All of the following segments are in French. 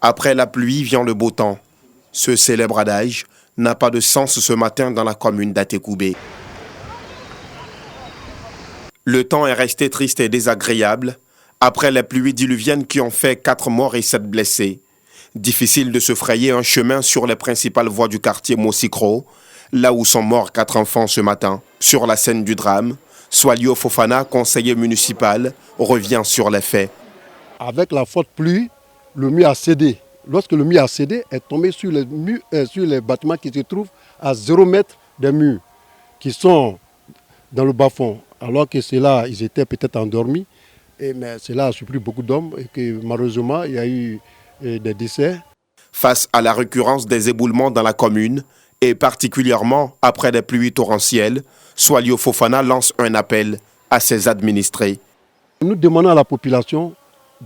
Après la pluie vient le beau temps. Ce célèbre adage n'a pas de sens ce matin dans la commune d'Atekoubé. Le temps est resté triste et désagréable après les pluies diluviennes qui ont fait 4 morts et 7 blessés. Difficile de se frayer un chemin sur les principales voies du quartier Mossikro, là où sont morts 4 enfants ce matin. Sur la scène du drame, Swalio Fofana, conseiller municipal, revient sur les faits. Avec la forte pluie, le mur a cédé. Lorsque le mur a cédé, est tombé sur les bâtiments qui se trouvent à 0 mètre des murs, qui sont dans le bas-fond. Alors que ceux-là, ils étaient peut-être endormis, mais cela a surpris beaucoup d'hommes et que malheureusement, il y a eu des décès. Face à la récurrence des éboulements dans la commune, et particulièrement après des pluies torrentielles, Swalio Fofana lance un appel à ses administrés. Nous demandons à la population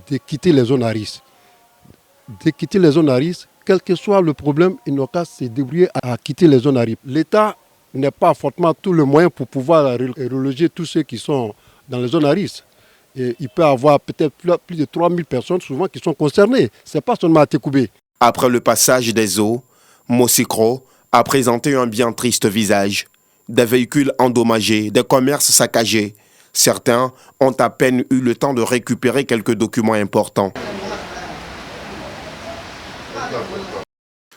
de quitter les zones à risque. De quitter les zones à risque, quel que soit le problème, ils n'ont qu'à se débrouiller à quitter les zones à risque. L'État n'a pas fortement tout le moyen pour pouvoir reloger tous ceux qui sont dans les zones à risque. Et il peut y avoir peut-être plus de 3000 personnes souvent qui sont concernées. Ce n'est pas seulement à Atekoubé. Après le passage des eaux, Mossikro a présenté un bien triste visage. Des véhicules endommagés, des commerces saccagés. Certains ont à peine eu le temps de récupérer quelques documents importants.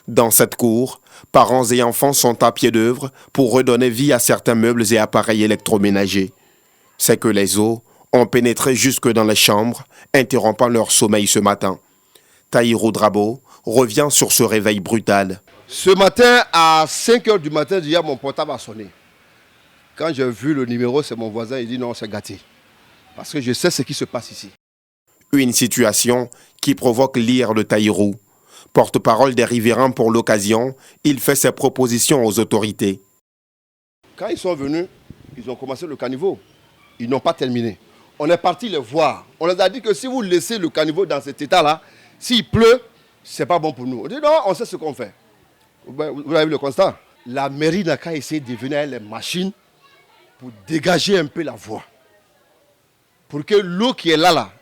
Dans cette cour, parents et enfants sont à pied d'œuvre pour redonner vie à certains meubles et appareils électroménagers. C'est que les eaux ont pénétré jusque dans les chambres, interrompant leur sommeil ce matin. Taïro Drabo revient sur ce réveil brutal. Ce matin, à 5 h du matin, déjà, mon portable a sonné. Quand j'ai vu le numéro, c'est mon voisin, il dit non, c'est gâté. Parce que je sais ce qui se passe ici. Une situation qui provoque l'ire de Taïro. Porte-parole des riverains pour l'occasion, il fait ses propositions aux autorités. Quand ils sont venus, ils ont commencé le caniveau. Ils n'ont pas terminé. On est parti les voir. On leur a dit que si vous laissez le caniveau dans cet état-là, s'il pleut, ce n'est pas bon pour nous. On dit non, on sait ce qu'on fait. Vous avez vu le constat? La mairie n'a qu'à essayer de venir avec les machines pour dégager un peu la voie. Pour que l'eau qui est là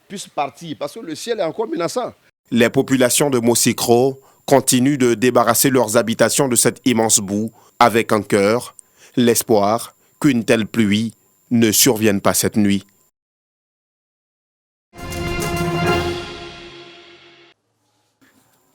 puisse partir. Parce que le ciel est encore menaçant. Les populations de Mossikro continuent de débarrasser leurs habitations de cette immense boue avec un cœur, l'espoir qu'une telle pluie ne survienne pas cette nuit.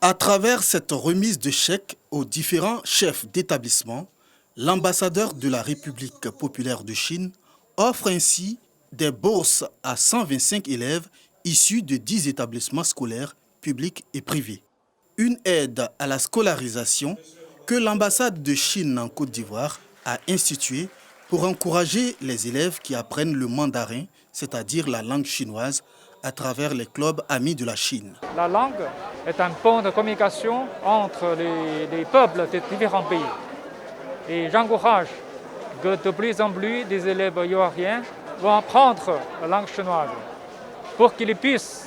À travers cette remise de chèques aux différents chefs d'établissement, l'ambassadeur de la République populaire de Chine offre ainsi des bourses à 125 élèves issus de 10 établissements scolaires publics et privés. Une aide à la scolarisation que l'ambassade de Chine en Côte d'Ivoire a instituée pour encourager les élèves qui apprennent le mandarin, c'est-à-dire la langue chinoise, à travers les clubs amis de la Chine. La langue est un pont de communication entre les peuples de différents pays. Et j'encourage que de plus en plus des élèves ivoiriens vont apprendre la langue chinoise pour qu'ils puissent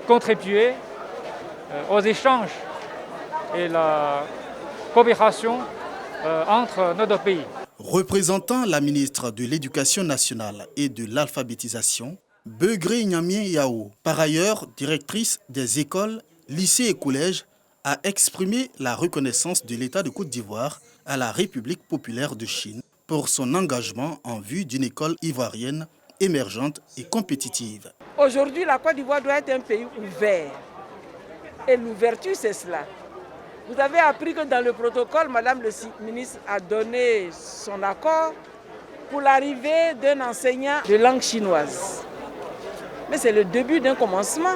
contribuer aux échanges et la coopération entre nos deux pays. Représentant la ministre de l'Éducation nationale et de l'alphabétisation, Begré Nyamien Yao, par ailleurs directrice des écoles, lycées et collèges, a exprimé la reconnaissance de l'État de Côte d'Ivoire à la République populaire de Chine pour son engagement en vue d'une école ivoirienne émergente et compétitive. Aujourd'hui, la Côte d'Ivoire doit être un pays ouvert. Et l'ouverture, c'est cela. Vous avez appris que dans le protocole, Madame le ministre a donné son accord pour l'arrivée d'un enseignant de langue chinoise. Mais c'est le début d'un commencement.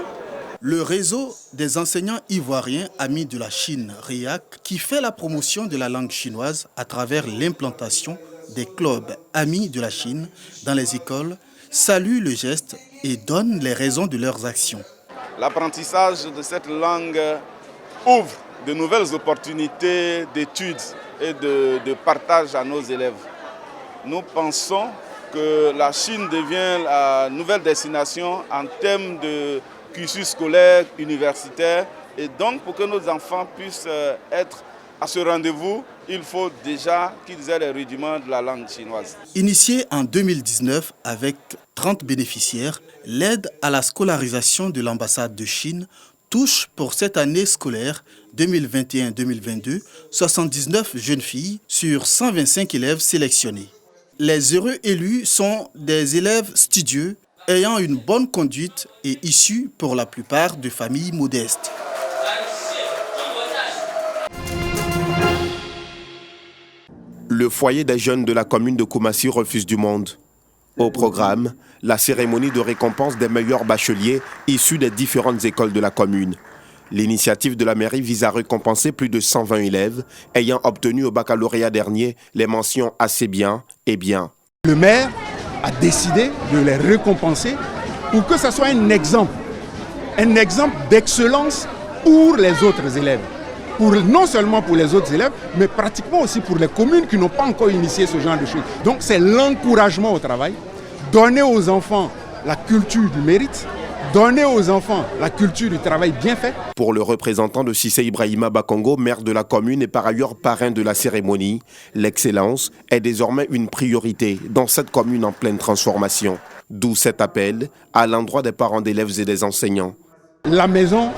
Le réseau des enseignants ivoiriens amis de la Chine, REAC, qui fait la promotion de la langue chinoise à travers l'implantation des clubs amis de la Chine dans les écoles, salue le geste et donne les raisons de leurs actions. L'apprentissage de cette langue ouvre de nouvelles opportunités d'études et de partage à nos élèves. Nous pensons que la Chine devient la nouvelle destination en termes de cursus scolaire, universitaire. Et donc, pour que nos enfants puissent être à ce rendez-vous, il faut déjà qu'ils aient les rudiments de la langue chinoise. Initiée en 2019 avec 30 bénéficiaires, l'aide à la scolarisation de l'ambassade de Chine touche pour cette année scolaire 2021-2022 79 jeunes filles sur 125 élèves sélectionnés. Les heureux élus sont des élèves studieux ayant une bonne conduite et issus pour la plupart de familles modestes. Le foyer des jeunes de la commune de Koumassi refuse du monde. Au programme, la cérémonie de récompense des meilleurs bacheliers issus des différentes écoles de la commune. L'initiative de la mairie vise à récompenser plus de 120 élèves ayant obtenu au baccalauréat dernier les mentions assez bien et bien. Le maire a décidé de les récompenser pour que ce soit un exemple d'excellence pour les autres élèves. Non seulement pour les autres élèves, mais pratiquement aussi pour les communes qui n'ont pas encore initié ce genre de choses. Donc c'est l'encouragement au travail, donner aux enfants la culture du mérite, donner aux enfants la culture du travail bien fait. Pour le représentant de Cissé Ibrahima Bakongo, maire de la commune et par ailleurs parrain de la cérémonie, l'excellence est désormais une priorité dans cette commune en pleine transformation. D'où cet appel à l'endroit des parents d'élèves et des enseignants. La maison,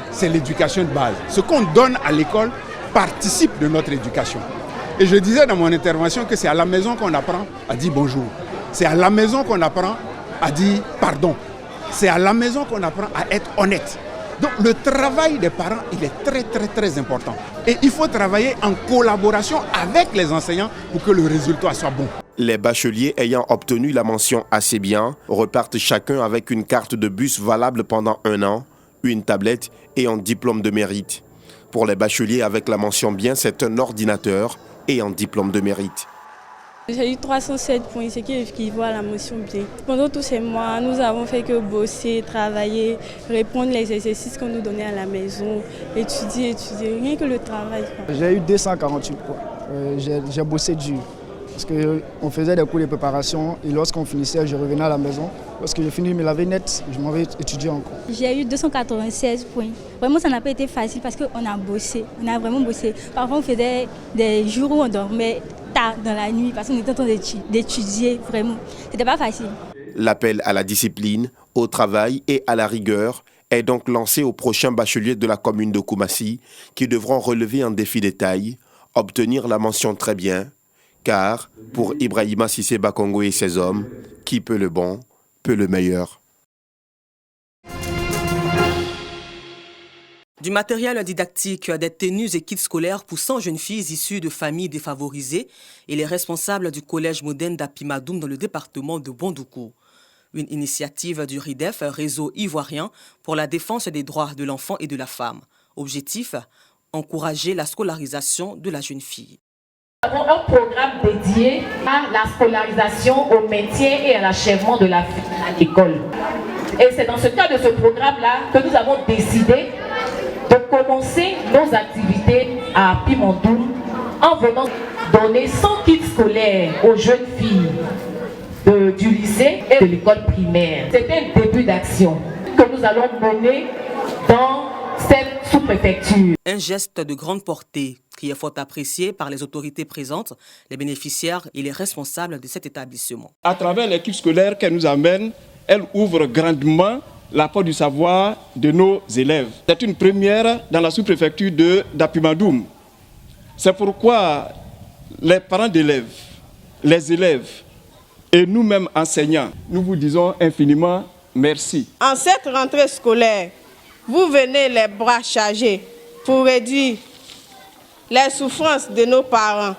c'est l'éducation de base. Ce qu'on donne à l'école participe de notre éducation. Et je disais dans mon intervention que c'est à la maison qu'on apprend à dire bonjour. C'est à la maison qu'on apprend à dire pardon. C'est à la maison qu'on apprend à être honnête. Donc le travail des parents, il est très très très important. Et il faut travailler en collaboration avec les enseignants pour que le résultat soit bon. Les bacheliers ayant obtenu la mention assez bien repartent chacun avec une carte de bus valable pendant 1 an, une tablette et un diplôme de mérite. Pour les bacheliers avec la mention bien, c'est un ordinateur et un diplôme de mérite. J'ai eu 307 points, ce qui équivaut à la mention bien. Pendant tous ces mois, nous avons fait que bosser, travailler, répondre les exercices qu'on nous donnait à la maison, étudier, rien que le travail. J'ai eu 248 points. J'ai bossé dur. Parce qu'on faisait des cours de préparation et lorsqu'on finissait, je revenais à la maison. Lorsque j'ai fini de me laver net, je m'en vais étudier encore. J'ai eu 296 points. Vraiment, ça n'a pas été facile parce qu'on a bossé. On a vraiment bossé. Parfois, on faisait des jours où on dormait tard dans la nuit parce qu'on était en train d'étudier. Vraiment, c'était pas facile. L'appel à la discipline, au travail et à la rigueur est donc lancé aux prochains bacheliers de la commune de Koumassi qui devront relever un défi de taille, obtenir la mention très bien. Car, pour Ibrahima Cissé Bakongo et ses hommes, qui peut le bon, peut le meilleur. Du matériel didactique, des tenues et kits scolaires pour 100 jeunes filles issues de familles défavorisées et les responsables du collège moderne d'Apimadoum dans le département de Bondoukou. Une initiative du RIDEF, Réseau Ivoirien pour la défense des droits de l'enfant et de la femme. Objectif, encourager la scolarisation de la jeune fille. Nous avons un programme dédié à la scolarisation, au maintien et à l'achèvement de la vie à l'école. Et c'est dans ce cadre de ce programme-là que nous avons décidé de commencer nos activités à Apimadoum en venant donner 100 kits scolaires aux jeunes filles du lycée et de l'école primaire. C'était un début d'action que nous allons mener dans cette sous-préfecture. Un geste de grande portée qui est fort apprécié par les autorités présentes, les bénéficiaires et les responsables de cet établissement. À travers l'équipe scolaire qu'elle nous amène, elle ouvre grandement la porte du savoir de nos élèves. C'est une première dans la sous-préfecture d'Apimadoum. C'est pourquoi les parents d'élèves, les élèves et nous-mêmes enseignants, nous vous disons infiniment merci. En cette rentrée scolaire, vous venez les bras chargés pour réduire les souffrances de nos parents.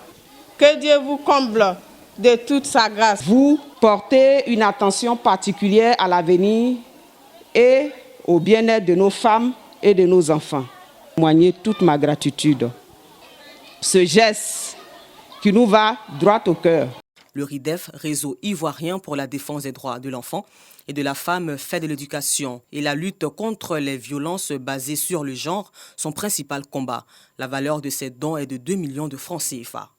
Que Dieu vous comble de toute sa grâce. Vous portez une attention particulière à l'avenir et au bien-être de nos femmes et de nos enfants. Témoignez toute ma gratitude. Ce geste qui nous va droit au cœur. Le RIDEF, Réseau Ivoirien pour la défense des droits de l'enfant et de la femme, fait de l'éducation et la lutte contre les violences basées sur le genre son principal combat. La valeur de ces dons est de 2 millions de francs CFA.